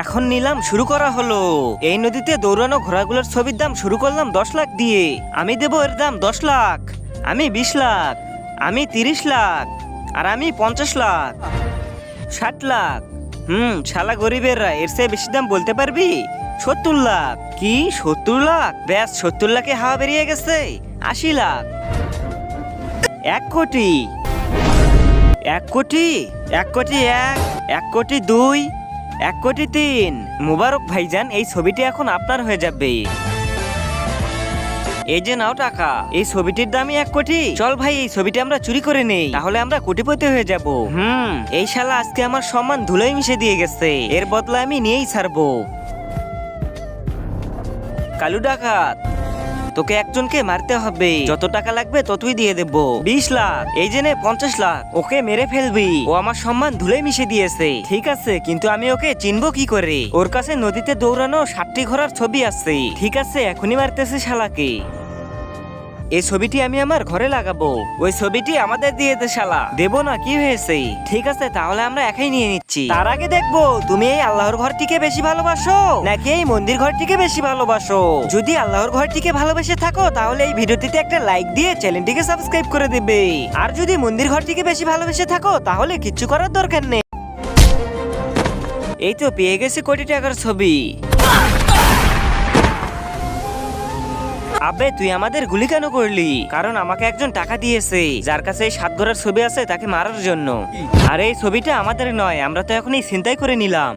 এখন নিলাম শুরু করা হলো। এই নদীতে দৌড়ানো ঘোড়াগুলোর ছবির দাম শুরু করলাম 10 লাখ দিয়ে। আমি দেবো এর দাম 10 লাখ, আমি 20 লাখ, আমি 30 লাখ, আর আমি 50 লাখ, 60 লাখ। শালা গরিবেররা এর চেয়ে বেশি দাম বলতে পারবি? 70 লাখ। কি 70 লাখ? ব্যাস 70 লাখে হাওয়া বেরিয়ে গেছে। 80 লাখ, 1 কোটি, 1 কোটি, 1 কোটি 1, 1 কোটি 2, 1 কোটি 3। মুবারক ভাইজান, এই ছবিটি এখন আপনার হয়ে যাবে। এই যে নাও টাকা। এই ছবিটির দামই 1 কোটি। চল ভাই, এই ছবিটি আমরা চুরি করে নেই, তাহলে আমরা কোটিপতি হয়ে যাব। এই শালা আজকে আমার সম্মান ধুলোয় মিশে দিয়ে গেছে, এর বদলা আমি নিয়েই ছাড়বো। কালু ডাকাত, তোকে একজনকে মারতে হবে, যত টাকা লাগবে ততই দিয়ে দেবো। 20 লাখ, এই যে নে 50 লাখ, ওকে মেরে ফেলবি। ও আমার সম্মান ধুলে মিশে দিয়েছে। ঠিক আছে, কিন্তু আমি ওকে চিনবো কি করে? ওর কাছে নদীতে দৌড়ানো 60টি ঘোড়ার ছবি আছে। ঠিক আছে, এখনই মারতেছে শালাকে। এই ছবিটি আমি আমার ঘরে লাগাবো। ওই ছবিটি আমাদের দিয়ে দে শালা। দেবো না, কি হয়েছে? ঠিক আছে, তাহলে আমরা একাই নিয়ে নিচ্ছি। তার আগে দেখবো তুমি এই আল্লাহর ঘরটিকে বেশি ভালোবাসো নাকি এই মন্দির ঘরটিকে বেশি ভালোবাসো। যদি আল্লাহর ঘরটিকে ভালোবেসে থাকো তাহলে এই ভিডিওটিতে একটা লাইক দিয়ে চ্যানেলটিকে সাবস্ক্রাইব করে দিবে। আর যদি মন্দির ঘরটিকে বেশি ভালোবেসে থাকো তাহলে কিচ্ছু করার দরকার নেই। এই তো পেয়ে গেছি কোটি টাকার ছবি। আবে, তুই আমাদের গুলি কেন করলি? কারণ আমাকে একজন টাকা দিয়েছে, যার কাছে এই 7 ঘোড়ার ছবি আছে তাকে মারার জন্য। আর এই ছবিটা আমাদের নয়, আমরা তো এখন এই ছিনতাই করে নিলাম।